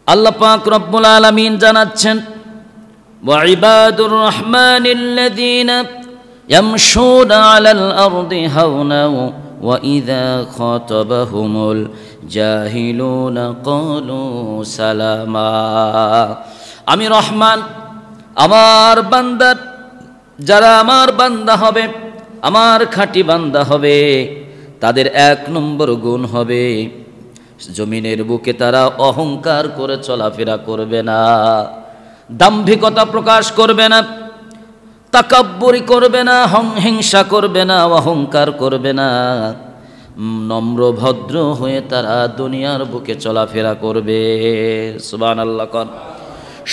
আল্লাহ পাক রব্বুল আলামিন জানাচ্ছেন, ওয়া ইবাদুর রহমানিল্লাযীনা ইয়ামশুনা আলাল আরদি হাওনা ওয়া ইযা খাতাবাহুমুল জাহিলুনা ক্বালু সালামা। আমি রহমান, আমার বান্দা, যারা আমার বান্দা হবে, আমার খাঁটি বান্দা হবে, তাদের 1 নম্বর গুণ হবে জমিনের বুকে তারা অহংকার করে চলাফেরা করবে না, দাম্ভিকতা প্রকাশ করবে না, তাকাব্বুরি করবে না, হিংসা করবে না, অহংকার করবে না, নম্র ভদ্র হয়ে তারা দুনিয়ার বুকে চলাফেরা করবে। সুবহানাল্লাহ।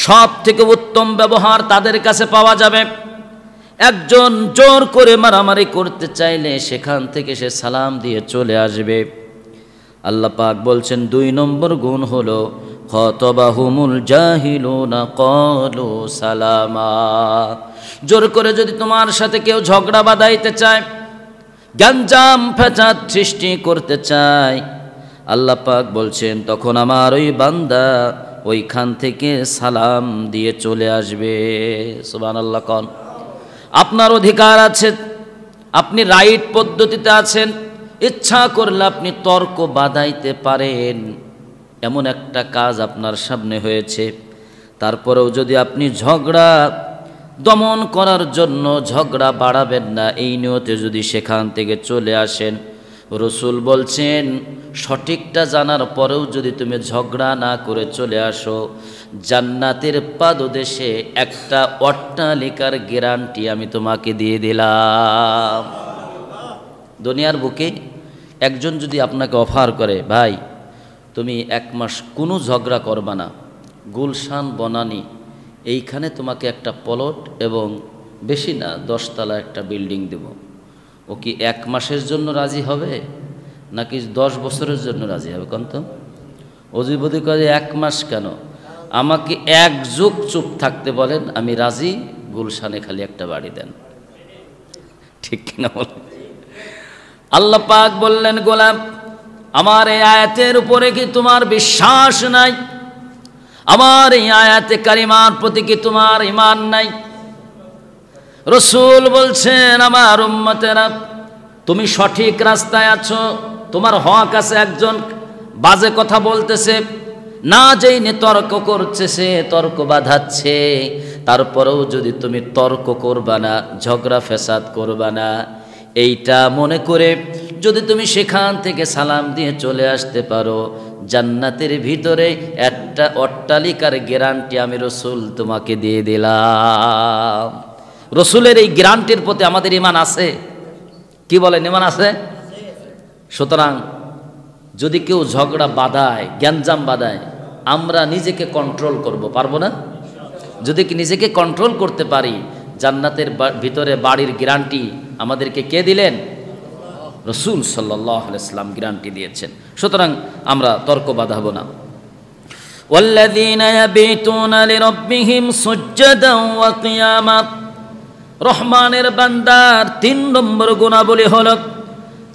সব থেকে উত্তম ব্যবহার তাদের কাছে পাওয়া যাবে। একজন জোর করে মারামারি করতে চাইলে সেখান থেকে সে সালাম দিয়ে চলে আসবে। আল্লাহ পাক বলছেন 2 নম্বর গুণ হলো খাতাবাহুমুল জাহিলুনা ক্বালু সালামা। জোর করে যদি তোমার সাথে কেউ ঝগড়া বাঁধাইতে চায়, গ্যাঞ্জাম ফ্যাসাদ সৃষ্টি করতে চায়, আল্লাহ পাক বলছেন তখন আমার ওই বান্দা ওইখান থেকে সালাম দিয়ে চলে আসবে। সুবহানাল্লাহ। কোন আপনার অধিকার আছে, আপনি রাইট পদ্ধতিতে আছেন, ইচ্ছা করলে আপনি তর্ক বাঁধাইতে পারেন, এমন একটা কাজ আপনার সামনে হয়েছে, তারপরেও যদি আপনি ঝগড়া দমন করার জন্য ঝগড়া বাড়াবেন না এই নিয়তে যদি সেখান থেকে চলে আসেন, রসুল বলছেন সঠিকটা জানার পরেও যদি তুমি ঝগড়া না করে চলে আসো, জান্নাতের পাদদেশে একটা অট্টালিকার গ্যারান্টি আমি তোমাকে দিয়ে দিলাম। দুনিয়ার বুকে একজন যদি আপনাকে অফার করে, ভাই তুমি 1 মাস কোনো ঝগড়া করবা না, গুলশান বনানী এইখানে তোমাকে একটা প্লট এবং বেশি না 10 তলা একটা বিল্ডিং দেব, ও কি 1 মাসের জন্য রাজি হবে নাকি 10 বছরের জন্য রাজি হবে? কোন তো অজিবদি করে 1 মাস কেন, আমাকে 1 যুগ চুপ থাকতে বলেন, আমি রাজি, গুলশানে খালি একটা বাড়ি দেন। ঠিক কিনা বলেন? আল্লাহ পাক বললেন, গোলাম আমার এই আয়াতের উপরে কি তোমার বিশ্বাস নাই? আমার এই আয়াতে কারিমার প্রতি কি তোমার ঈমান নাই? রসুল বলছেন, আমার উম্মতেরা তুমি সঠিক রাস্তায় আছো, তোমার হক আছে, একজন বাজে কথা বলতেছে, না জেনে তর্ক করছে, সে তর্ক বাঁধাচ্ছে, তারপরেও যদি তুমি তর্ক করবা না, ঝগড়া ফ্যাসাদ করবা না, এইটা মনে করে যদি তুমি সেখান থেকে সালাম দিয়ে চলে আসতে পারো, জান্নাতের ভিতরে একটা অট্টালিকার গ্যারান্টি আমি রসুল তোমাকে দিয়ে দিলাম। রসুলের এই গ্যারান্টির প্রতি আমাদের ঈমান আছে? কি বলেন, ঈমান আছে? সুতরাং যদি কেউ ঝগড়া বাঁধায়, গ্যাঞ্জাম বাঁধায়, আমরা নিজেকে কন্ট্রোল করব, পারবো না? যদি কি নিজেকে কন্ট্রোল করতে পারি, জান্নাতের ভিতরে বাড়ির গ্যারান্টি আমাদেরকে কে দিলেন? রসুল সাল্লাল্লাহু আলাইহি ওয়াসাল্লাম গ্যারান্টি দিয়েছেন। সুতরাং আমরা তর্ক বাঁধাবো না। ওয়াল্লাযীনা ইয়াবিতুনা লিরাব্বিহিম সুজদান ওয়া কিয়ামা। রহমানের বান্দার 3 নম্বর গুণাবলী হলো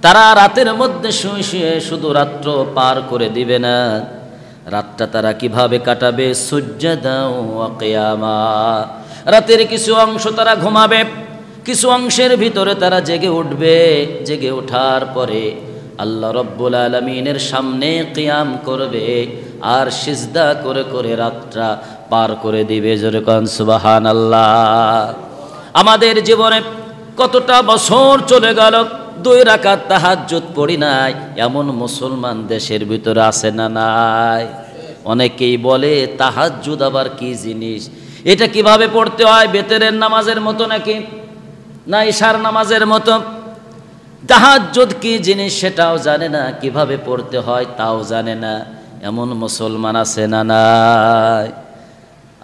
তারা রাতের মধ্যে শুয়ে শুয়ে শুধু রাত্র পার করে দিবে না, রাতটা তারা কিভাবে কাটাবে? সুজদান ওয়া কিয়ামা। রাতের কিছু অংশ তারা ঘুমাবে, কিছু অংশের ভিতরে তারা জেগে উঠবে, জেগে ওঠার পরে আল্লাহ রব্বুল আলামিনের সামনে কিয়াম করবে আর সিজদা করে করে রাতটা পার করে দিবে। জোরে কোন সুবহানাল্লাহ। আমাদের জীবনে কতটা বছর চলে গেল 2 রাকাত তাহাজ্জুদ পড়ি নাই, এমন মুসলমান দেশের ভিতরে আছে না নাই? অনেকেই বলে তাহাজ্জুদ আবার কি জিনিস, এটা কিভাবে পড়তে হয়? বেতেরের নামাজের মতো নাকি না ইশার নামাজের মতো? তাহাজ্জুদ কি জিনিস সেটাও জানে না, কিভাবে পড়তে হয় তাও জানে না, এমন মুসলমান আছে না নাই?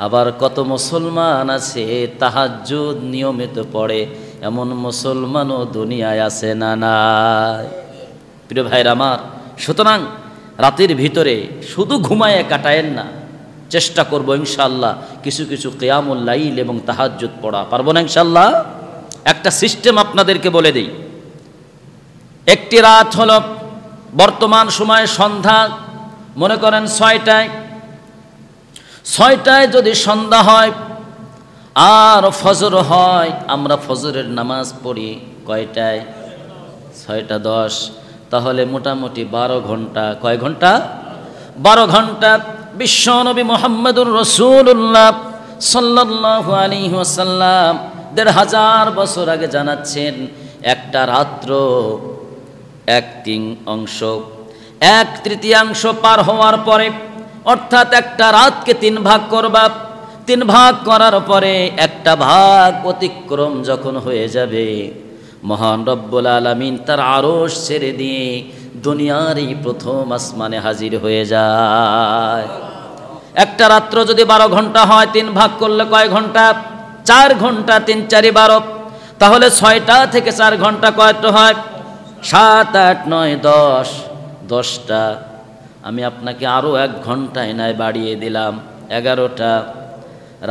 আবার কত মুসলমান আছে তাহাজ্জুদ নিয়মিত পড়ে, এমন মুসলমানও দুনিয়ায় আছে না নাই? প্রিয় ভাইরা আমার, সুতরাং রাতের ভিতরে শুধু ঘুমায়ে কাটায়েন না, চেষ্টা করব ইনশাআল্লাহ কিছু কিছু কিয়ামুল লাইল এবং তাহাজ্জুদ পড়া। পারবো না ইনশাআল্লাহ? একটা সিস্টেম আপনাদেরকে বলে দেই। একটি রাত হলো বর্তমান সময়ে সন্ধ্যা, মনে করেন 6টায়, 6টায় যদি সন্ধ্যা হয় আর ফজর হয়, আমরা ফজরের নামাজ পড়ি কয়টায়? 6:10। তাহলে মোটামুটি 12 ঘন্টা। কয় ঘন্টা? 12 ঘন্টা। বিশ্বনবী মুহাম্মদুর রাসূলুল্লাহ সাল্লাল্লাহু আলাইহি ওয়াসাল্লাম 1500 বছর আগে জানাচ্ছেন, একটা রাত্র 1/3 পার হওয়ার পরে, অর্থাৎ একটা রাতকে 3 ভাগ করবা, 3 ভাগ করার পরে একটা ভাগ অতিক্রম যখন হয়ে যাবে, মহান রব্বুল আলামিন তার আরশ ছেড়ে দিয়ে দুনিয়ার এই প্রথম আসমানে হাজির হয়ে যায়। একটা রাত্র যদি 12 ঘন্টা হয়, 3 ভাগ করলে কয় ঘন্টা? 4 ঘন্টা। 3 × 4 = 12। তাহলে 6টা থেকে 4 ঘন্টা কয়টা হয়? 7, 8, 9, 10। 10টা। আমি আপনাকে আরো 1 ঘন্টায় নাই বাড়িয়ে দিলাম, 11টা।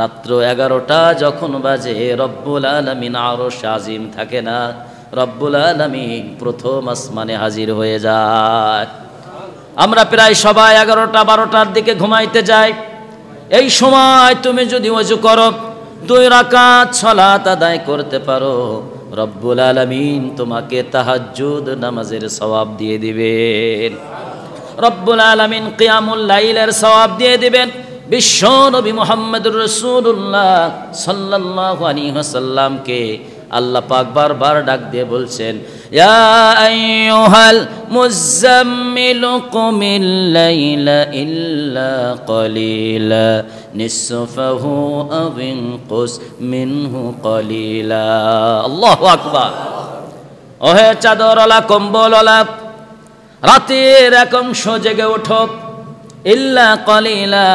রাত্র 11টা যখন বাজে, রব্বুল আলামিন আরশ আজিম থাকে না, রব্বুল আলামিন প্রথম আসমানে হাজির হয়ে যায়। আমরা প্রায় সবাই 11টা 12টার দিকে ঘুমাইতে যাই। এই সময় তুমি যদি ওযু করো, 2 রাকাত সালাত আদায় করতে পারো, রব্বুল আলামিন তোমাকে তাহাজ্জুদ নামাজের সওয়াব দিয়ে দিবেন। রব্বুল আলামিন কিয়ামুল লাইলের সওয়াব দিয়ে দিবেন। বিশ্ব নবী মুহাম্মদুর রাসূলুল্লাহ সাল্লাল্লাহু আলাইহি ওয়াসাল্লামকে আল্লাহ পাক বারবার ডাক দিয়ে বলছেন, ইয়া আইয়ুহাল মুযাম্মিলু কুমিল লাইলা ইল্লা কলিলা নিসফাহু আও ইনকুস মিনহু কলিলা। আল্লাহু আকবার। ওহে চাদরওয়ালা, কম্বলওয়ালা, রাতের 1 অংশ জেগে ওঠো। ইল্লা কলিলা,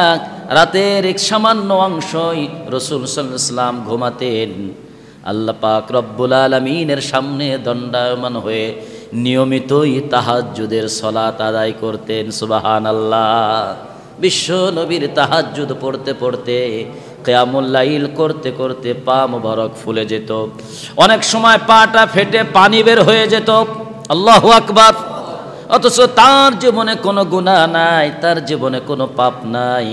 রাতের এক সামান্য অংশই রাসূল সাল্লাল্লাহু আলাইহি ওয়াসাল্লাম ঘুমাতেন। আল্লাহ পাক রব্বুল আলামিনের সামনে দণ্ডায়মান হয়ে নিয়মিতই তাহাজ্জুদের সালাত আদায় করতেন। সুবহানাল্লাহ। বিশ্ব নবীর তাহাজ্জুদ পড়তে পড়তে, কিয়ামুল লাইল করতে করতে পা মোবারক ফুলে যেত। অনেক সময় পাটা ফেটে পানি বের হয়ে যেত। আল্লাহু আকবার। অথচ তার জীবনে কোনো গুনাহ নাই, তার জীবনে কোনো পাপ নাই।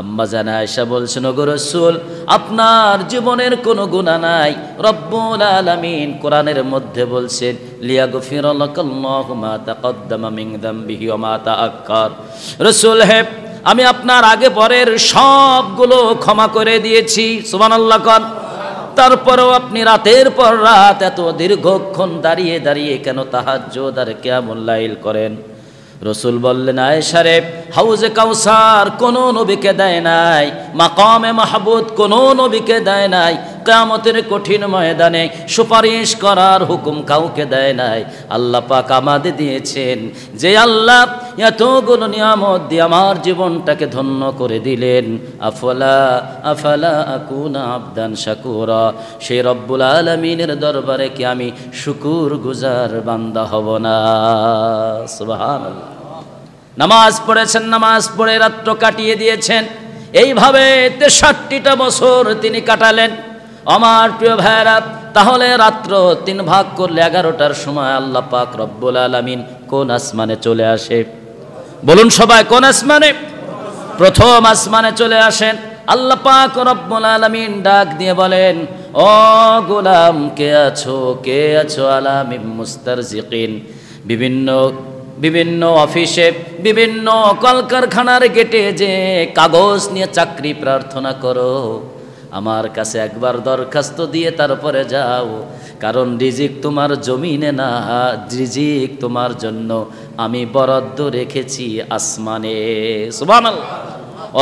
আম্মা জান আয়েশা বলছেন, ওগো রাসূল, আপনার জীবনের কোনো গুনাহ নাই। রব্বুল আলামিন কোরআনের মধ্যে বলছেন, লিয়াগফির লাকাল্লাহু মা তাকদ্দামা মিন যামবিহি ওয়া মা তাআক্কার। রাসূল হে, আমি আপনার আগে পরের সবগুলো ক্ষমা করে দিয়েছি। সুবহানাল্লাহ। কোন তারপরেও আপনি রাতের পর রাত এত দীর্ঘক্ষণ দাঁড়িয়ে দাঁড়িয়ে কেন তাহাজ্জুদ আর কিয়ামুল লাইল করেন? রসুল বললেন, আয়েশা রে, হাউজে কাউসার কোনো নবীকে দেয় নাই, মাকামে মাহবুদ কোনো নবীকে দেয় নাই, কিয়ামতের কঠিন ময়দানে সুপারিশ করার হুকুম কাউকে দেয় নাই। আল্লাহ পাক আমাদের দিয়েছেন। যে আল্লাহ এতগুলো নিয়ামত দিয়ে আমার জীবনটাকে ধন্য করে দিলেন, আফালা আকুনা আবদান শাকুরা, সেই রব্বুল আলামিনের দরবারে কি আমি শুকুর গুজার বান্দা হব না? সুবহানাল্লাহ। নামাজ পড়েছেন, নামাজ পড়ে রাত্র কাটিয়ে দিয়েছেন। এইভাবে 63টা বছর তিনি কাটালেন। আমার প্রিয় ভাইরা, তাহলে রাত্র 3 ভাগ করলে 11টার সময় আল্লাহ পাক রব্বুল আলামিন কোন আসমানে চলে আসে? বলুন সবাই, কোন আসমানে? প্রথম আসমানে চলে আসেন। আল্লাহ পাক রব্বুল আলামিন ডাক দিয়ে বলেন, ও গোলাম, কে আছো, কে আছো? আলামিন মুস্তারজিকিন। বিভিন্ন অফিসে, বিভিন্ন কলকারখানার গেটে যে কাগজ নিয়ে চাকরি প্রার্থনা করো, আমার কাছে একবার দরখাস্ত দিয়ে তারপরে যাও। কারণ রিজিক তোমার জমিনে না, রিজিক তোমার জন্য আমি বরাদ্দ রেখেছি আসমানে। সুবহানাল্লাহ।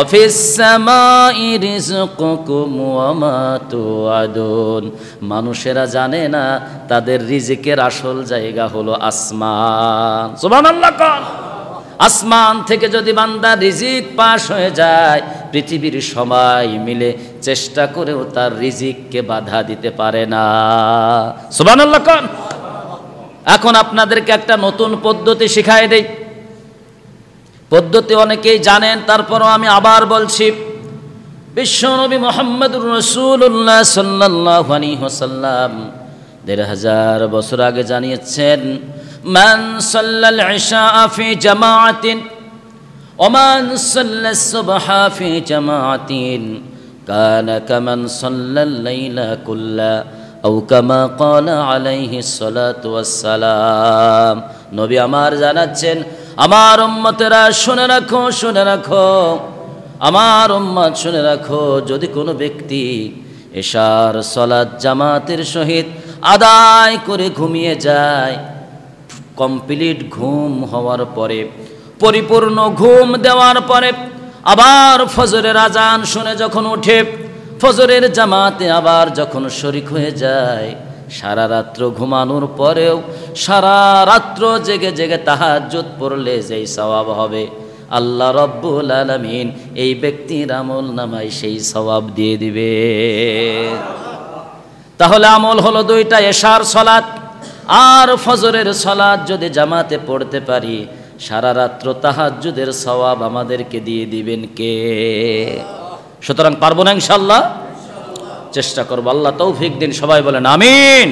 অফিস সামাই রিজকুকুম ওয়া মা তুআদুন। মানুষেরা জানে না তাদের রিজিকের আসল জায়গা হলো আসমান। সুবহানাল্লাহ। আসমান থেকে যদি বান্দা রিজিক পাশ হয়ে যায়, পৃথিবীর সবাই মিলে চেষ্টা করেও তার রিজিককে বাধা দিতে পারে না। সুবহানাল্লাহ। এখন আপনাদেরকে একটা নতুন পদ্ধতি শিখাই দেই। পদ্ধতি অনেকেই জানেন, তারপরও আমি আবার বলছি। বিশ্বনবী মুহাম্মদুর রাসূলুল্লাহ সাল্লাল্লাহু আলাইহি ওয়াসাল্লাম ১৫০০ বছর আগে জানিয়েছেন, মান সাল্লাল ইশা ফি জামাআতিন ওমান সাল্লাস সুবহা ফি জামাআতিন কানা কামান সাল্লাল লাইলা কুল্লা আও কামা ক্বালা আলাইহিস সালাতু ওয়াস সালাম। নবী আমার জানাচ্ছেন, আমার উম্মতেরা শুনে রাখো, শুনে রাখো, আমার উম্মত শুনে রাখো, যদি কোনো ব্যক্তি এশার সালাত জামাতের সহিত আদায় করে ঘুমিয়ে যায়, কমপ্লিট ঘুম হওয়ার পরে, পরিপূর্ণ ঘুম দেওয়ার পরে আবার ফজরের আজান শুনে যখন উঠে, ফজরের জামাতে আবার যখন শরীক হয়ে যায়, সারা রাত্র ঘুমানোর পরেও সারা রাত্র জেগে জেগে তাহাজ্জুদ পড়লে যেই সওয়াব হবে, আল্লাহ রব্বুল আলামিন এই ব্যক্তির আমল নামায় সেই সওয়াব দিয়ে দিবে। তাহলে আমল হলো দুইটা, এশার সালাত আর ফজরের সালাত যদি জামাতে পড়তে পারি, সারা রাত্র তাহাজ্জুদের সওয়াব আমাদেরকে দিয়ে দিবেন কে? সুতরাং পারবো না ইনশাআল্লাহ? চেষ্টা করবো, আল্লাহ তৌফিক দিন। সবাই বলেন আমিন।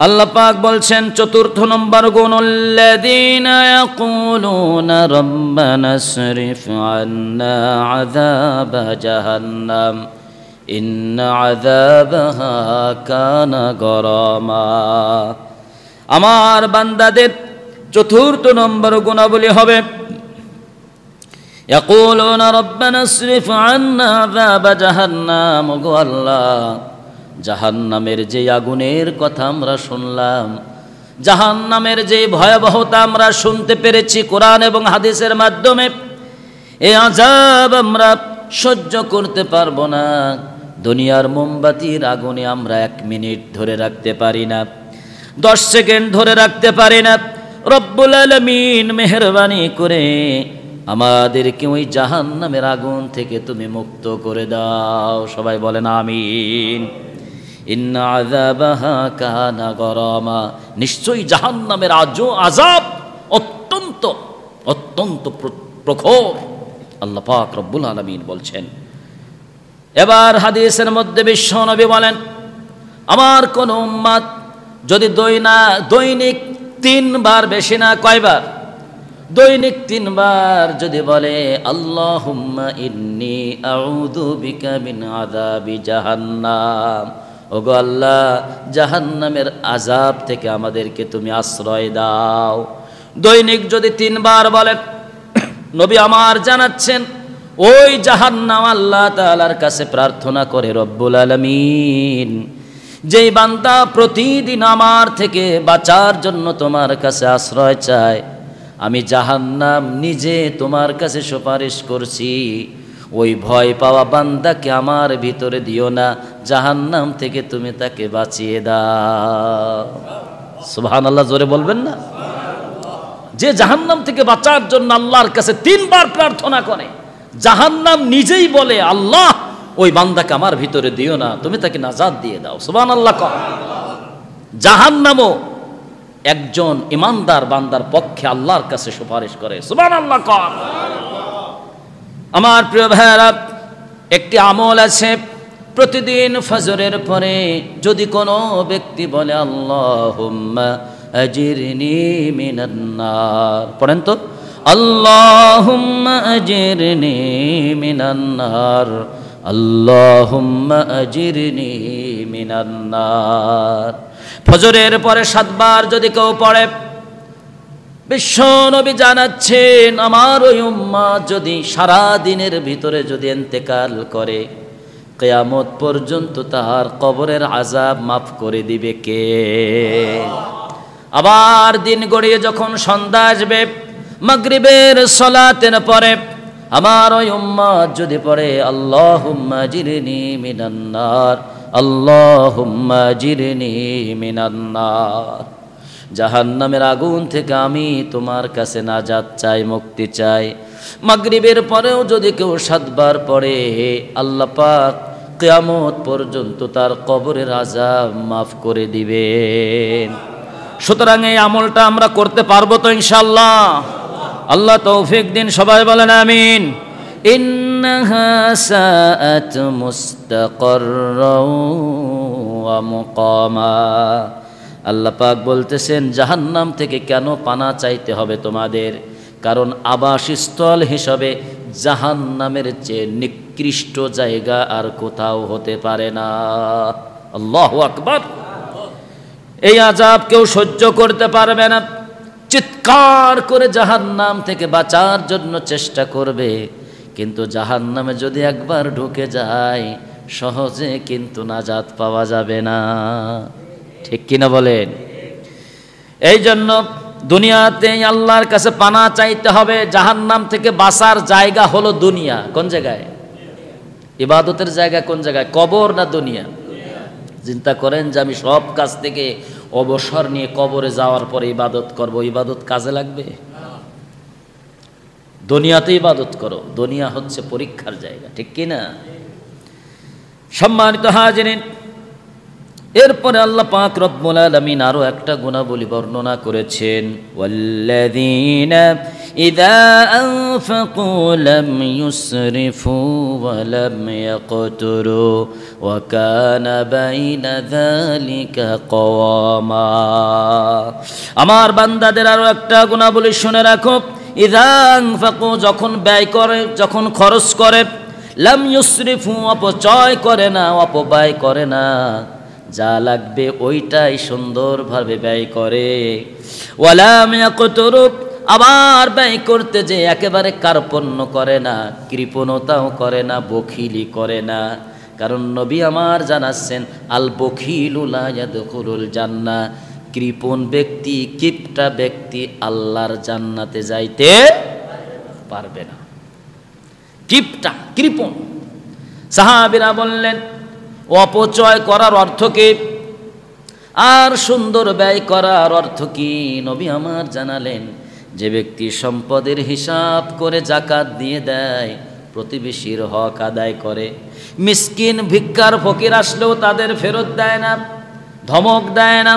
আল্লাহ পাক বলছেন চতুর্থ নম্বর গুণ, আল্লাযীনা ইয়াকুলুনা রাব্বানা সরিফ আন্না আযাবা জাহান্নাম ইন্না আযাবাহা কানা গরামা। আমার বান্দাদের চতুর্থ নম্বর গুণাবলী হবে ইয়াকুলুনা রাব্বানা সরিফ আন্না আযাবা জাহান্নাম। ওগো আল্লাহ, জাহান্নামের যে আগুনের কথা আমরা শুনলাম, জাহান্নামের যে ভয়াবহতা আমরা শুনতে পেরেছি কোরআন এবং হাদিসের মাধ্যমে, এই আযাব আমরা সহ্য করতে পারবো না। দুনিয়ার মোমবাতির আগুনে আমরা 1 মিনিট ধরে রাখতে পারি না, 10 সেকেন্ড ধরে রাখতে পারি না। রব্বুল আলামিন মেহেরবানি করে আমাদেরকে ওই জাহান্নামের আগুন থেকে তুমি মুক্ত করে দাও। সবাই বলেন আমিন। ইন্না আযাবাহা কানা গরামা। নিশ্চয়ই জাহান্নামের আযাব অত্যন্ত অত্যন্ত প্রখর, আল্লাহ পাক রব্বুল আলামিন বলছেন। এবার হাদিসের মধ্যে বিশ্বনবী বলেন, আমার কোন উম্মত যদি দৈনিক 3 বার, বেশি না, কয়বার? দৈনিক 3 বার যদি বলে আল্লাহুম্মা ইন্নী আউযু বিকা মিন আযাবি জাহান্নাম, ওগো আল্লাহ, জাহান্নামের আযাব থেকে আমাদেরকে তুমি আশ্রয় দাও। দৈনিক যদি 3 বার বলেন, নবী আমার জানাচ্ছেন ওই জাহান্নাম আল্লাহ তাআলার কাছে প্রার্থনা করে, রব্বুল আলামিন, যেই বান্দা প্রতিদিন আমার থেকে বাঁচার জন্য তোমার কাছে আশ্রয় চায়, আমি জাহান্নাম নিজে তোমার কাছে সুপারিশ করছি, ওই ভয় পাওয়া বান্দাকে আমার ভিতরে দিও না, জাহান্নাম থেকে তুমি তাকে বাঁচিয়ে দাও। সুবহানাল্লাহ, জোরে বলবেন না? যে জাহান্নাম থেকে বাঁচার জন্য আল্লাহর কাছে 3 বার প্রার্থনা করে, জাহান্নাম নিজেই বলে আল্লাহ ওই বান্দাকে আমার ভিতরে দিও না, তুমি তাকে নাজাত দিয়ে দাও। সুবহানাল্লাহ। জাহান্নামও একজন ইমানদার বান্দার পক্ষে আল্লাহর কাছে সুপারিশ করে। সুবহানাল্লাহ। আমার প্রিয় ভাইরা, একটি আমল আছে, প্রতিদিন ফজরের পরে যদি কোনো ব্যক্তি বলে আল্লাহুম্মা আজিরনি মিনান নার, পড়েন তো, আল্লাহুম্মা আজিরনি মিনান নার, আল্লাহুম্মা আজিরনি মিনান নার। ফজরের পরে 7 বার যদি কেউ পড়ে, বিশ্ব নবী জানাচ্ছেন আমার ওই উম্মত যদি সারা দিনের ভিতরে যদি ইন্তেকাল করে, কিয়ামত পর্যন্ত তার কবরের আযাব মাফ করে দিবে কে? আবার দিন গড়িয়ে যখন সন্ধ্যা আসবে, মাগরিবের সালাতের পরে আমার ওই উম্মত যদি পড়ে আল্লাহুম্মা জিরনি মিনান নার, আল্লাহুম্মা জিরনি মিনান নার, জাহান্নামের আগুন থেকে আমি তোমার কাছে নাজাত চাই, মুক্তি চাই। মাগরিবের পরেও যদি কেউ 7 বার পড়ে, আল্লাহ পাক কিয়ামত পর্যন্ত তার কবরের আযাব মাফ করে দিবেন। সুতরাং এই আমলটা আমরা করতে পারবো তো ইনশাআল্লাহ? আল্লাহ তৌফিক দিন। সবাই বলেন আমিন। ইন্নাহা সাআত মুস্তাকাররাও ওয়া মুকামা। আল্লাহ পাক বলতেছেন জাহান্নাম থেকে কেন পানা চাইতে হবে তোমাদের, কারণ আবাসস্থল হিসাবে জাহান্নামের চেয়ে নিকৃষ্ট জায়গা আর কোথাও হতে পারে না। আল্লাহু আকবার। এই আযাব কেউ সহ্য করতে পারবে না, চিৎকার করে জাহান্নাম থেকে বাঁচার জন্য চেষ্টা করবে, কিন্তু জাহান্নামে যদি একবার ঢুকে যায় সহজে কিন্তু নাজাত পাওয়া যাবে না। ঠিক কিনা বলেন? এই জন্য দুনিয়াতে আল্লাহর কাছে পানা চাইতে হবে। জাহান্নাম থেকে বাঁচার জায়গা হলো দুনিয়া। কোন জায়গায়? ইবাদতের জায়গা কোন জায়গায়? কবর না দুনিয়া? চিন্তা করেন যে আমি সব কাজ থেকে অবসর নিয়ে কবরে যাওয়ার পরে ইবাদত করব, ইবাদত কাজে লাগবে? দুনিয়াতে ইবাদত করো, দুনিয়া হচ্ছে পরীক্ষার জায়গা। ঠিক কিনা? সম্মানিত হাজিরিন, এরপরে আল্লাহ পাক রব্বুল আলামিন আরো একটা গুণাবলী বর্ণনা করেছেন, ওয়াল্লাযীনা ইযা আনফাকু লাম ইউসরিফু ওয়া লাম ইয়াকতুরু ওয়া কানা বাইনা যালিকা কওয়ামা। আমার বান্দাদের আরো একটা গুণাবলী শুনে রাখো, ইযা আনফাকু, যখন ব্যয় করে, যখন খরচ করে, লাম ইউসরিফু, অপচয় করে না, অপব্যয় করে না, যা লাগবে ওইটাই সুন্দরভাবে ব্যয় করে, ওয়ালাম ইয়াকতুরু, আবার ব্যয় করতে যে একেবারে কার্পণ্য করে না, কৃপণতাও করে না, বখিলি করে না। কারণ নবী আমার জানাচ্ছেন, আল বখিলু লা ইয়াদখুলুল জান্নাহ, কৃপণ ব্যক্তি, কিপটা ব্যক্তি আল্লাহর জান্নাতে যাইতে পারবে না। কিপটা, কৃপণ। সাহাবীরা বললেন, অপচয় করার অর্থ কি আর সুন্দর ব্যয় করার অর্থ কি? নবী আমার জানালেন, যে ব্যক্তি সম্পদের হিসাব করে যাকাত দিয়ে দেয়, প্রতিবেশীর হক আদায় করে, মিসকিন ভিক্ষার ফকির আসলেও তাদের ফেরত দেয় না, ধমক দেয় না,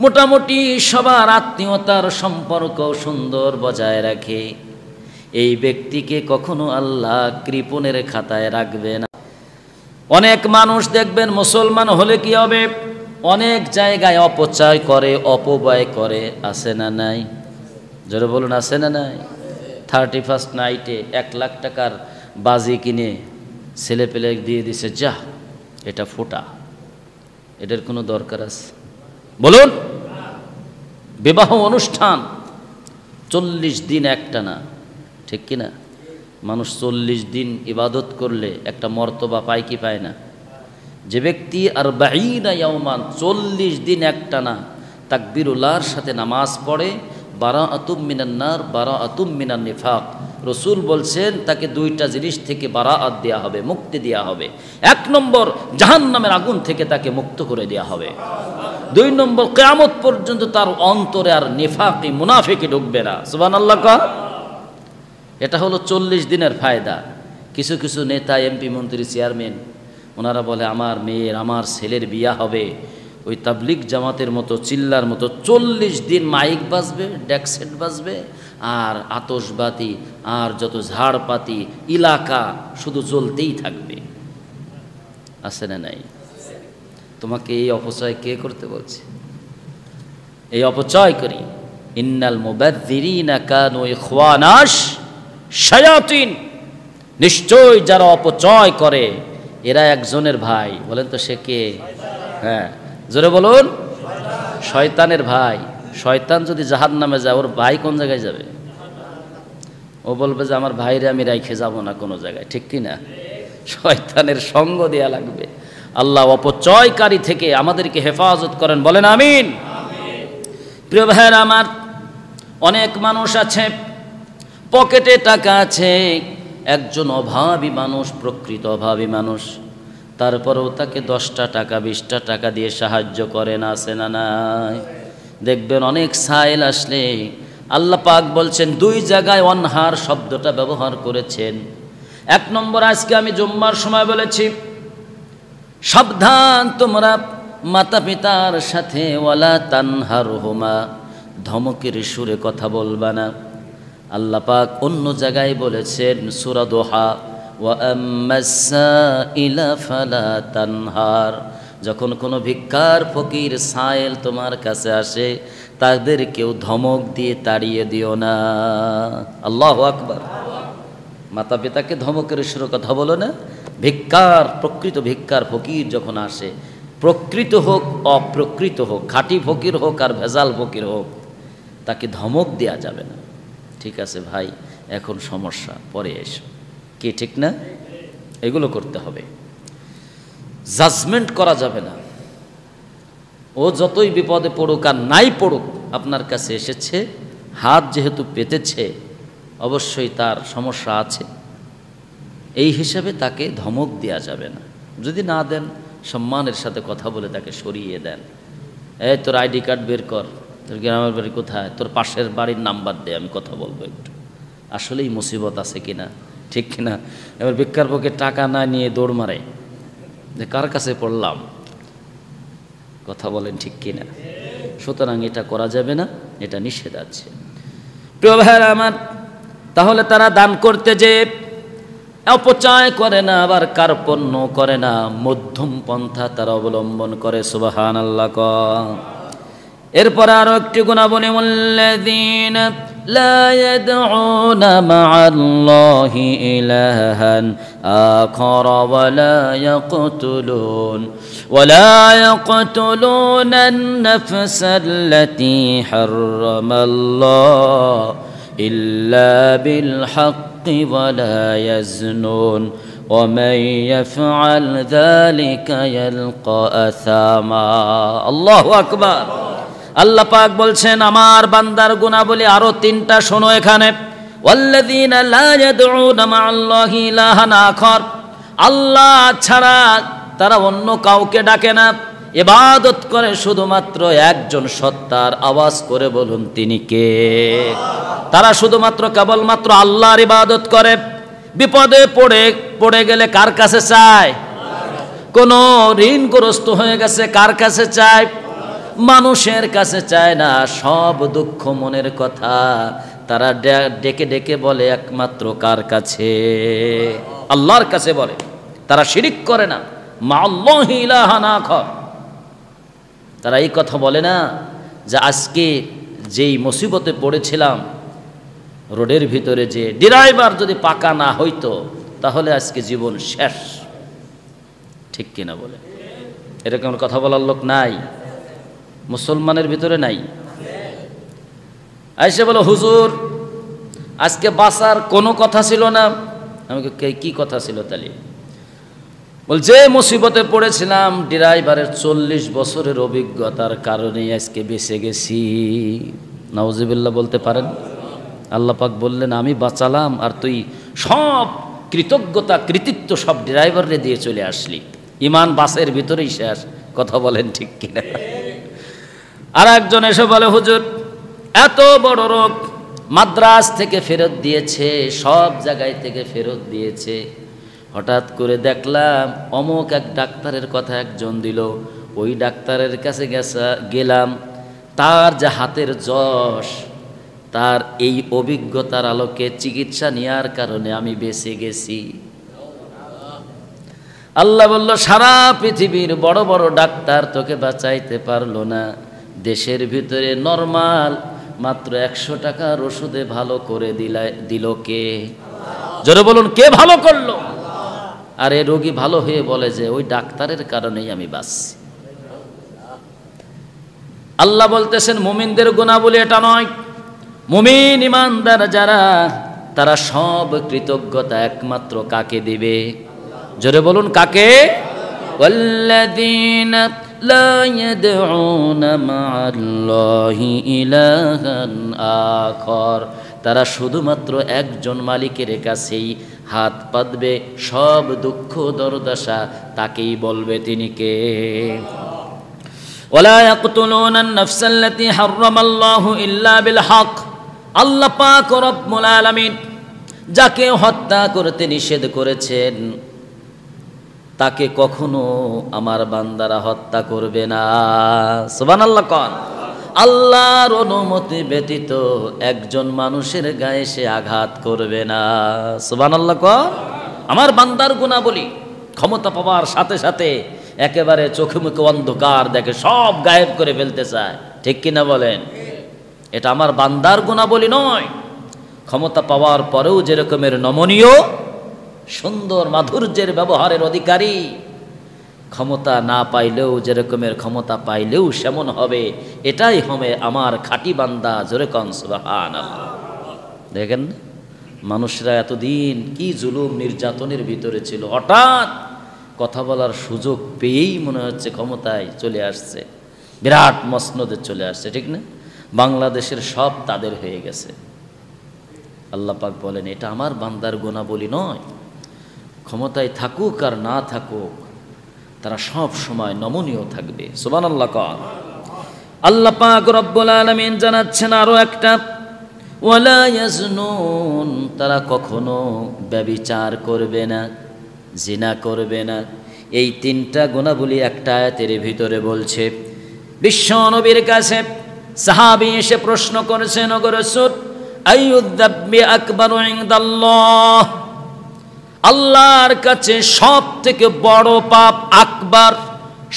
মোটামুটি সবার আত্মীয়তার সম্পর্ক সুন্দর বজায় রাখে, এই ব্যক্তিকে কখনো আল্লাহ কৃপণের খাতায় রাখবে না। অনেক মানুষ দেখবেন মুসলমান হলে কি হবে, অনেক জায়গায় অপচয় করে, অপব্যয় করে, আছে না নাই? জোরে বলুন, আছে না নাই? 31st নাইটে 1 লাখ টাকার বাজি কিনে ছেলে পেলে দিয়ে দিছে, যা এটা ফোটা, এটার কোনো দরকার আছে? বলুন। বিবাহ অনুষ্ঠান 40 দিন একটানা, ঠিক কিনা? মানুষ 40 দিন ইবাদত করলে একটা মর্তবা পায় কি পায় না? যে ব্যক্তি 40 ইয়াওমান 40 দিন একটানা তাকবীরুল্লাহর সাথে নামাজ পড়ে, বারাআতুম মিনান নার বারাআতুম মিনান নিফাক, রসুল বলছেন তাকে 2টা জিনিস থেকে বারাআত দেয়া হবে, মুক্তি দেয়া হবে। 1 নম্বর, জাহান্নামের আগুন থেকে তাকে মুক্ত করে দেয়া হবে। 2 নম্বর, কিয়ামত পর্যন্ত তার অন্তরে আর নিফাকি মুনাফিকি ঢুকবে না। সুবহানাল্লাহ। এটা হলো 40 দিনের ফায়দা। কিছু কিছু নেতা, এমপি, মন্ত্রী, চেয়ারম্যান, ওনারা বলে আমার মেয়ের, আমার ছেলের বিয়া হবে, ওই তাবলিগ জামাতের মতো, চিল্লার মতো 40 দিন মাইক বাজবে, ডেকসেট বাজবে, আর আতশবাতি আর যত ঝাড়পাতি এলাকা শুধু জ্বলতেই থাকবে। আছে না নাই? তোমাকে এই অপচয় কে করতে বলছে? এই অপচয় করি। ইন্নাল মুবাযযিরিনা কানু ইখওয়ানাশ শায়াতিন, নিশ্চয় যারা অপচয় করে এরা একজনের ভাই। বলেন তো সে কে? হ্যাঁ, জোরে বলুন, শয়তানের ভাই। শয়তান যদি জাহান্নামে যায়, ওর ভাই কোন জায়গায় যাবে? ও বলবে যে আমার ভাইরে আমি রাইখে যাব না কোনো জায়গায়, ঠিক কি না? শয়তানের সঙ্গ দেয়া লাগবে। আল্লাহ অপচয়কারী থেকে আমাদেরকে হেফাজত করেন, বলেন আমিন। প্রিয় ভাইয়েরা আমার, অনেক মানুষ আছে পকেটে টাকা আছে, একজন অভাবী মানুষ, প্রকৃত অভাবী মানুষ, তারপরেও তাকে 10টা টাকা 20টা টাকা দিয়ে সাহায্য করেন, আছে না নাই? দেখবেন অনেক সাইল আসলে আল্লাহ পাক বলছেন, 2 জায়গায় অনহার শব্দটা ব্যবহার করেছেন। 1 নম্বর, আজকে আমি জুম্মার সময় বলেছি, সাবধান তোমরা মাতা পিতার সাথে ওয়ালা তানহারহুমা, ধমকের সুরে কথা বলবা না। আল্লাহ পাক অন্য জায়গায় বলেছেন সূরা দোহা, ওয়া আম্মাস সাইলা ফালা তানহার, যখন কোনো ভিক্ষার ফকির সাইল তোমার কাছে আসে তাদেরকেও ধমক দিয়ে তাড়িয়ে দিও না। আল্লাহু আকবার। মাতা পিতাকে ধমকের সুরে কথা বলো না। ভিক্ষার, প্রকৃত ভিক্ষার ফকির যখন আসে, প্রকৃত হোক অপ্রকৃত হোক, খাঁটি ফকির হোক আর ভেজাল ফকির হোক, তাকে ধমক দেওয়া যাবে না। ঠিক আছে ভাই, এখন সমস্যা, পরে এসো, কি ঠিক না? এগুলো করতে হবে। জাজমেন্ট করা যাবে না। ও যতই বিপদে পড়ুক আর নাই পড়ুক, আপনার কাছে এসেছে, হাত যেহেতু পেতেছে, অবশ্যই তার সমস্যা আছে, এই হিসাবে তাকে ধমক দেওয়া যাবে না। যদি না দেন, সম্মানের সাথে কথা বলে তাকে সরিয়ে দেন। এই তোর আইডি কার্ড বের কর, তোর গ্রামের বাড়ি কোথায়, তোর পাশের বাড়ির নাম্বার দে, আমি কথা বলবো একটু। আসলেই মুসিবত আছে কিনা, ঠিক কিনা? এবার ভিক্ষার পক্ষে টাকা না নিয়ে দৌড় মারে যে কার কাছে পড়লাম, কথা বলেন ঠিক কিনা? সুতরাং এটা করা যাবে না, এটা নিষেধ আছে। প্রিয় ভাইরা আমার, তাহলে তারা দান করতে যে অপচয় করে না, আবার কার্পণ্য করে না, মধ্যম পন্থা তারা অবলম্বন করে। সুবহানাল্লাহ। এরপর আরো একটি গুণাবলী, আল্লাযীনা লা ইয়াদউনা মা'আল্লাহি ইলাহান আখার ওয়ালা ইয়াকতুলুনা আন-নাফসাল্লাতী হারামাল্লাহ ইল্লা বিল হাক্কি ওয়ালা ইয়াজনুন ومن يفعل ذلك يلقى أثاما। আল্লাহু আকবার। আল্লাহ পাক বলছেন, আমার বান্দার গুনাহবলী আরো তিনটা শোনো এখানে। ওয়াল্লাযীনা লা ইয়াদউনা মা'আল্লাহি ইলাহান আখার, আল্লাহ ছাড়া তারা অন্য কাউকে ডাকে না, ইবাদত করে শুধুমাত্র একজন সত্তার। আওয়াজ করে বলুন, তিনি কে? তারা শুধুমাত্র কেবলমাত্র আল্লাহর ইবাদত করে। বিপদে পড়ে গেলে কার কাছে চায়? কোন ঋণগ্রস্ত হয়ে গেছে, কার কাছে চায়? মানুষের কাছে চায় না। সব দুঃখ মনের কথা তারা ডেকে ডেকে বলে একমাত্র কার কাছে? আল্লাহর কাছে বলে। তারা শিরিক করে না। মা'আল্লাহি ইলাহান আখার। তারা এই কথা বলে না যে আজকে যেই মুসিবতে পড়েছিলাম, রোডের ভিতরে যে ড্রাইভার যদি পাকা না হইতো তাহলে আজকে জীবন শেষ, ঠিক কিনা বলে? এরকম কথা বলার লোক নাই? মুসলমানের ভিতরে নাই? আইসে বলো, হুজুর আজকে বাঁচার কোনো কথা ছিল না। আমি কি কথা ছিল তাহলে? বল, যে মুসিবতে পড়েছিলাম, ড্রাইভারের 40 বছরের অভিজ্ঞতার কারণে আজকে বেঁচে গেছি। নাউজুবিল্লাহ বলতে পারেন? আল্লাহ পাক বললেন, আমি বাঁচালাম আর তুই সব কৃতজ্ঞতা কৃতিত্ব সব ড্রাইভারে দিয়ে চলে আসলি। ইমান বাসের ভিতরেই শেষ, কথা বলেন ঠিক কিনা? আর একজন এসে বলে, হুজুর এত বড় রোগ, মাদ্রাস থেকে ফেরত দিয়েছে, সব জায়গায় থেকে ফেরত দিয়েছে, হঠাৎ করে দেখলাম অমুক এক ডাক্তারের কথা একজন দিল, ওই ডাক্তারের কাছে গেলাম, তার যে হাতের যশ, তার এই অভিজ্ঞতার আলোকে চিকিৎসা নেওয়ার কারণে আমি বেঁচে গেছি। আল্লাহ বলল, সারা পৃথিবীর বড় বড় ডাক্তার তোকে বাঁচাইতে পারলো না। দেশের ভিতরে নরমাল মাত্র 100 টাকার ওষুধে ভালো করে দিল কে? জোরে বলুন, কে ভালো করলো? আর এ রোগী ভালো হয়ে বলে যে ওই ডাক্তারের কারণেই আমি বাঁচছি। আল্লাহ বলতেছেন, মুমিনদের গুনাহবলী এটা নয়। মুমিন ইমানদার যারা, তারা সব কৃতজ্ঞতা একমাত্র কাকে দিবে? জোরে বলুন, কাকে? ওয়াল্লাযীনা লা ইয়াদউনা মা'আল্লাহি ইলাহান আখার, তারা শুধুমাত্র একজন মালিকের কাছেই হাত পাতবে, সব দুঃখ দরদশা তাকেই বলবে, তিনি কে? ওয়ালা ইয়াকতুলুনা আন-নাফসাল্লাতী হারামাল্লাহু ইল্লা বিল হক, আল্লাহ পাক রব্বুল আলামিন যাকে হত্যা করতে নিষেধ করেছেন তাকে কখনো আমার বান্দারা হত্যা করবে না। সুবহানাল্লাহ কোন? আল্লাহর অনুমতি ব্যতীত একজন মানুষের গায়ে সে আঘাত করবে না। সুবহানাল্লাহ কোন? আমার বান্দার গুনাহবলী ক্ষমতা পাওয়ার সাথে সাথে একেবারে চোখে মুখে অন্ধকার দেখে সব গায়েব করে ফেলতে চায়, ঠিক কিনা বলেন? এটা আমার বান্দার গুণাবলী নয়। ক্ষমতা পাওয়ার পরেও যে রকমের নমনীয় সুন্দর মাধুর্যের ব্যবহারের অধিকারী, ক্ষমতা না পাইলেও যে রকমের ক্ষমতা পাইলেও সেমন হবে, এটাই হবে আমার খাঁটি বান্দা। জোরে কোন সুবহানাল্লাহ। দেখেন মানুষরা এতদিন কি জুলুম নির্যাতনের ভিতরে ছিল, হঠাৎ কথা বলার সুযোগ পেয়েই মনে হচ্ছে ক্ষমতায় চলে আসছে, বিরাট মসনদে চলে আসছে, ঠিক না? বাংলাদেশের সব তাদের হয়ে গেছে। আল্লাহ পাক বলেন এটা আমার বান্দার গুণাবলী নয়। ক্ষমতায় থাকুক আর না থাকুক তারা সব সময় নমনীয় থাকবে। সুবহানাল্লাহ। আল্লাহ পাক রব্বুল আলামিন জানাচ্ছেন আরো একটা, ওয়ালা ইয়াজনুন, তারা কখনো ব্যভিচার করবে না, জিনা করবে না। এই তিনটা গুণাবলী একটা আয়াতের ভিতরে বলছে। বিশ্ব নবীর কাছে সাহাবী এসে প্রশ্ন করেছেন, ওগো রাসূল, আইয়ুদ্দাব্বি আকবারু ইনদাল্লাহ, আল্লাহর কাছে সব থেকে বড় পাপ আকবার,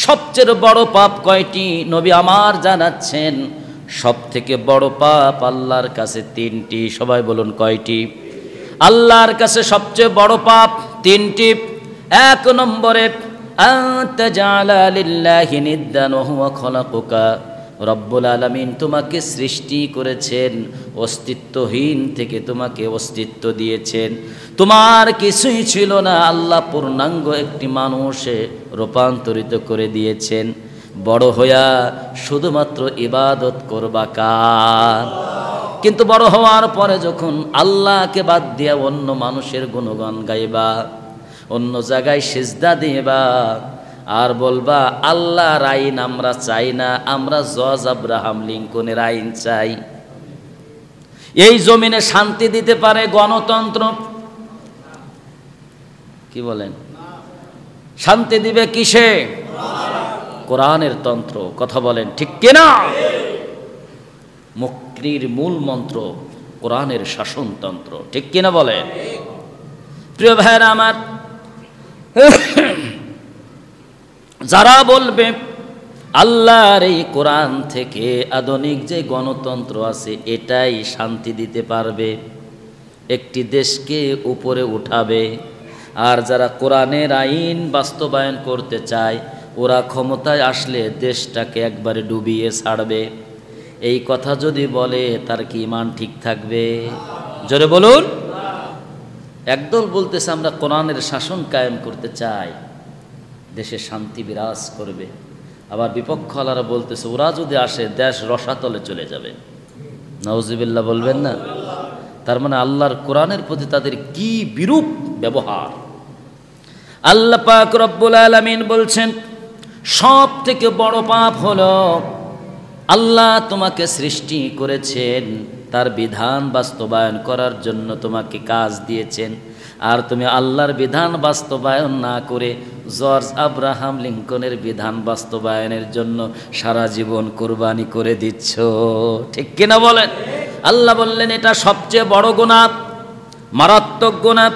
সবচেয়ে বড় পাপ কয়টি? নবী আমার জানাচ্ছেন সব থেকে বড় পাপ আল্লাহর কাছে তিনটি। সবাই বলুন কয়টি? আল্লাহর কাছে সবচেয়ে বড় পাপ তিনটি। এক নম্বরে আনতা জাআলা লিল্লাহি নিদ্দান ওয়া হুয়া খালাকুকা, রব্বুল আলামিন তোমাকে সৃষ্টি করেছেন, অস্তিত্বহীন থেকে তোমাকে অস্তিত্ব দিয়েছেন, তোমার কিছুই ছিল না, আল্লাহ পূর্ণাঙ্গ একটি মানুষে রূপান্তরিত করে দিয়েছেন। বড় হইয়া শুধুমাত্র ইবাদত করবা কার? কিন্তু বড় হওয়ার পরে যখন আল্লাহকে বাদ দিয়া অন্য মানুষের গুণগান গাইবা, অন্য জায়গায় সিজদা দিবা, আর বলবা আল্লাহর আইন আমরা চাই না, আমরা জজ আব্রাহাম লিঙ্কনের আইন চাই। এই জমিনে শান্তি দিতে পারে গণতন্ত্র? কি বলেন? শান্তি দিবে কিসে? কোরআনের তন্ত্র। কথা বলেন ঠিক কিনা? মুক্তির মূল মন্ত্র কোরআনের শাসনতন্ত্র, ঠিক কিনা বলেন? প্রিয় ভাইরা আমার, যারা বলবে আল্লাহর এই কোরআন থেকে আধুনিক যে গণতন্ত্র আছে এটাই শান্তি দিতে পারবে, একটি দেশকে উপরে উঠাবে, আর যারা কোরআনের আইন বাস্তবায়ন করতে চায় ওরা ক্ষমতায় আসলে দেশটাকে একবারে ডুবিয়ে ছাড়বে, এই কথা যদি বলে তার কি ইমান ঠিক থাকবে? জোরে বলুন। একদল বলতেছে আমরা কোরআনের শাসন কায়েম করতে চাই, দেশে শান্তি বিরাজ করবে, আবার বিপক্ষলারা বলতেছে ওরা যদি আসে দেশ রসাতলে চলে যাবে। নাউজুবিল্লাহ বলবেন না? তার মানে আল্লাহর কোরআনের প্রতি তাদের কি বিরূপ ব্যবহার। আল্লাহ পাক রব্বুল আলামিন বলছেন সব থেকে বড় পাপ হলো আল্লাহ তোমাকে সৃষ্টি করেছেন, তার বিধান বাস্তবায়ন করার জন্য তোমাকে কাজ দিয়েছেন, আর তুমি আল্লাহর বিধান বাস্তবায়ন না করে জর্জ আব্রাহাম লিঙ্কনের বিধান বাস্তবায়নের জন্য সারা জীবন কুরবানি করে দিচ্ছ, ঠিক কিনা বলেন? আল্লাহ বললেন এটা সবচেয়ে বড় গুনাহ, মারাত্মক গুনাহ।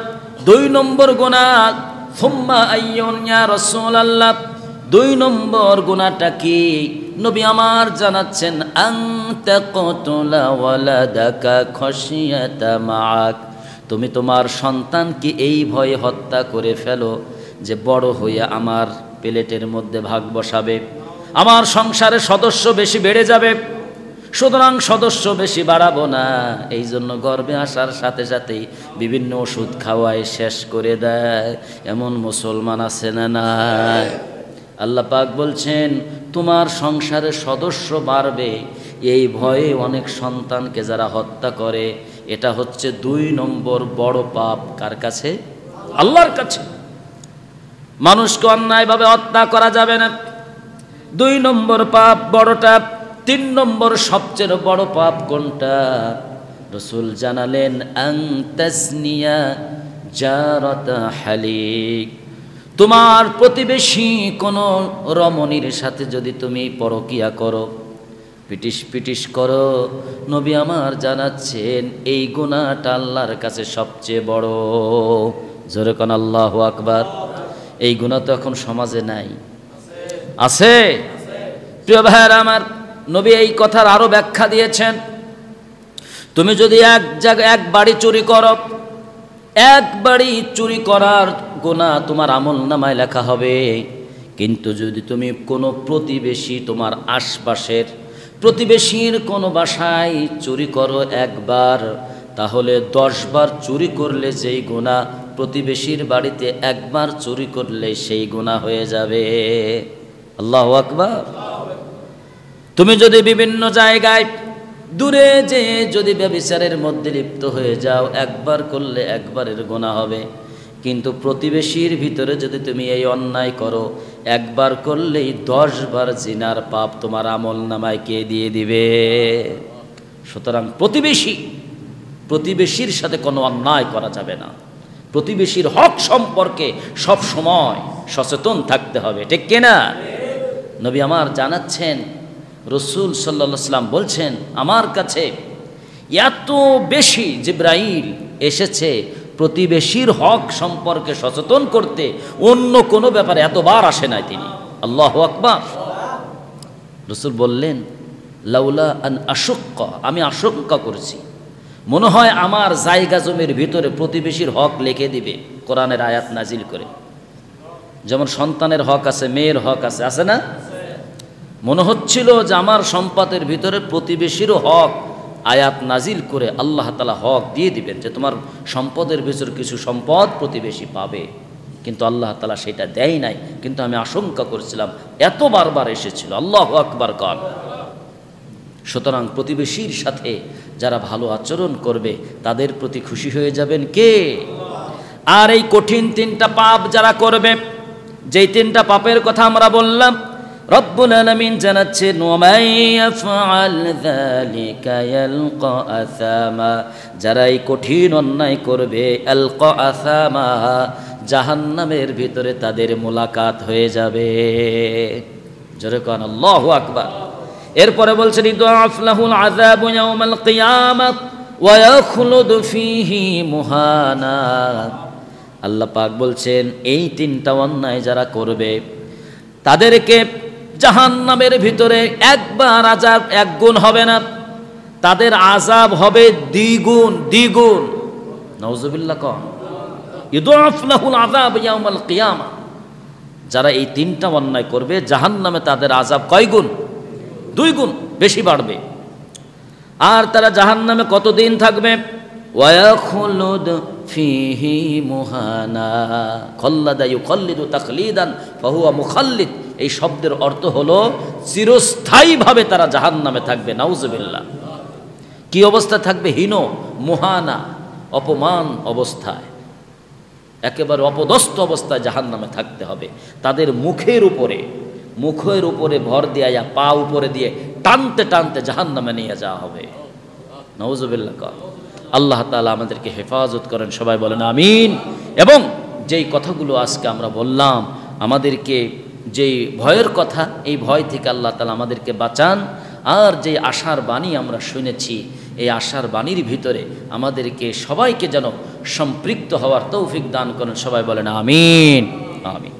2 নম্বর গুনাহ, সুম্মা আইয়ুন ইয়া রাসূলুল্লাহ, 2 নম্বর গুনাহটা কি? নবী আমার জানাচ্ছেন আনতা কতলা ওয়ালাদাকা খাশিয়াতা মাআক, তুমি তোমার সন্তানকে এই ভয়ে হত্যা করে ফেলো যে বড় হইয়া আমার প্লেটের মধ্যে ভাগ বসাবে, আমার সংসারে সদস্য বেশি বেড়ে যাবে, সুতরাং সদস্য বেশি বাড়াবো না, এই জন্য গর্ভে আসার সাথে সাথেই বিভিন্ন ওষুধ খাওয়ায় শেষ করে দেয়। এমন মুসলমান আছে না নাই? আল্লাহ পাক বলছেন তোমার সংসারে সদস্য বাড়বে এই ভয়ে অনেক সন্তানকে যারা হত্যা করে, এটা হচ্ছে 2 নম্বর বড় পাপ। কার কাছে? আল্লাহর কাছে। মানুষকে অন্যায়ভাবে হত্যা করা যাবে না, 2 নম্বর পাপ বড়টা। 3 নম্বর সবচেয়ে বড় পাপ কোনটা? রাসূল জানালেন আন তাসনিয়া জারাতা হালিক, তোমার প্রতিবেশী কোন রমণীর সাথে যদি তুমি পরকিয়া করো, পিটিশ পিটিশ করো, নবী আমার জানাচ্ছেন এই গুনাহটা আল্লাহর কাছে সবচেয়ে বড়। জোরে কোন আল্লাহু আকবার। এই গুনাহ তো এখন সমাজে নাই, আছে? প্রিয় ভাইরা আমার, নবী এই কথার আরো ব্যাখ্যা দিয়েছেন। তুমি যদি এক বাড়ি চুরি করো, এক বাড়ি চুরি করার গুনাহ তোমার আমলনামায় লেখা হবে। কিন্তু যদি তুমি কোনো প্রতিবেশী, তোমার আশপাশের প্রতিবেশীর কোনো বাসায় চুরি করো একবার, তাহলে 10 বার চুরি করলে যেই গুনাহ, প্রতিবেশীর বাড়িতে একবার চুরি করলে সেই গুনাহ হয়ে যাবে। আল্লাহু আকবার। তুমি যদি বিভিন্ন জায়গায় দূরে যে যদি ব্যভিচারের মধ্যে লিপ্ত হয়ে যাও, একবার করলে একবারের গুনাহ হবে। কিন্তু প্রতিবেশীর ভিতরে যদি তুমি এই অন্যায় করো, একবার করলেই 10 বার জিনার পাপ তোমার আমলনামায় কে দিয়ে দিবে। সুতরাং প্রতিবেশীর সাথে কোনো অন্যায় করা যাবে না। প্রতিবেশীর হক সম্পর্কে সব সময় সচেতন থাকতে হবে, ঠিক কিনা? নবী আমার জানাচ্ছেন, রাসূল সাল্লাল্লাহু আলাইহি ওয়াসাল্লাম বলছেন, আমার কাছে এত বেশি জিবরাইল এসেছে প্রতিবেশীর হক সম্পর্কে সচেতন করতে, অন্য কোনো ব্যাপারে এতবার আসে নাই তিনি। আল্লাহু আকবার। রাসূল বললেন, লাউলা আন আশুক্কা, আমি আশঙ্কা করছি, মনে হয় আমার জায়গা জমির ভিতরে প্রতিবেশীর হক লিখে দিবে কোরআনের আয়াত নাজিল করে। যেমন সন্তানের হক আছে, মেয়ের হক আছে, আছে না? মনে হচ্ছিল যে আমার সম্পদের ভিতরে প্রতিবেশীরও হক আয়াত নাজিল করে আল্লাহ তাআলা হক দিয়ে দিবেন, যে তোমার সম্পদের ভিতর কিছু সম্পদ প্রতিবেশী পাবে। কিন্তু আল্লাহ তাআলা সেটা দেয় নাই, কিন্তু আমি আশঙ্কা করছিলাম, এত বারবার এসেছিল। আল্লাহু আকবার কান। সুতরাং প্রতিবেশীর সাথে যারা ভালো আচরণ করবে তাদের প্রতি খুশি হয়ে যাবেন কে? আর এই কঠিন 3টা পাপ যারা করবে, যেই 3টা পাপের কথা আমরা বললাম, রব্বুল আলামিন জানাচ্ছেন, ওয়ামাই ইয়াফআল যালিকা ইয়ালকা আসামা, যারা এই কঠিন অন্যায় করবে, আলকা আসামা, জাহান্নামের ভিতরে তাদের মোলাকাত হয়ে যাবে। জোরে কোন আল্লাহু আকবার। এরপরে বলছেন, ইদআফ লাহুল আযাবু ইয়াওমাল কিয়ামাহ ওয়া ইয়াখলুদু ফীহি মুহানা। আল্লাহ পাক বলছেন, এই 3টা অন্যায় যারা করবে তাদেরকে জাহান্নামের ভিতরে একবার আযাব 1 গুণ হবে না, তাদের আযাব হবে দ্বিগুণ। নাউযুবিল্লাহ। কোন ইদআফ লাহুল আযাব ইয়াওমাল কিয়ামাহ, যারা এই 3টা অন্যায় করবে জাহান্নামে তাদের আযাব কয় গুণ? 2 গুণ বেশি বাড়বে। আর তারা জাহান্নামে কতদিন থাকবে? ওয়া ইয়াখলুদ ফীহি মুহানা, খাল্লাদা ইউখাল্লিদু তাখলিদান ফাহুয়া মুখাল্লিদ। এই শব্দের অর্থ হলো চিরস্থায়ীভাবে তারা জাহান্নামে থাকবে। নাউযুবিল্লাহ। কি অবস্থা থাকবে? হীন, মুহানা, অপমান অবস্থায়, একেবারে অপদস্থ অবস্থায় জাহান্নামে থাকতে হবে। তাদের মুখের উপরে ভর দিয়া, পা উপরে দিয়ে টানতে টানতে জাহান্নামে নিয়ে যাওয়া হবে। নাউযুবিল্লাহ। আল্লাহ তাআলা আমাদেরকে হেফাজত করেন, সবাই বলেন আমিন। এবং যেই কথাগুলো আজকে আমরা বললাম, আমাদেরকে যেই ভয়ের কথা, এই ভয় থেকে আল্লাহ তাআলা আমাদেরকে বাঁচান। আর যে আশার বাণী আমরা শুনেছি, এই আশার বাণীর ভিতরে আমাদেরকে সবাইকে যেন সম্পৃক্ত হওয়ার তৌফিক দান করেন, সবাই বলেন আমিন। আমিন।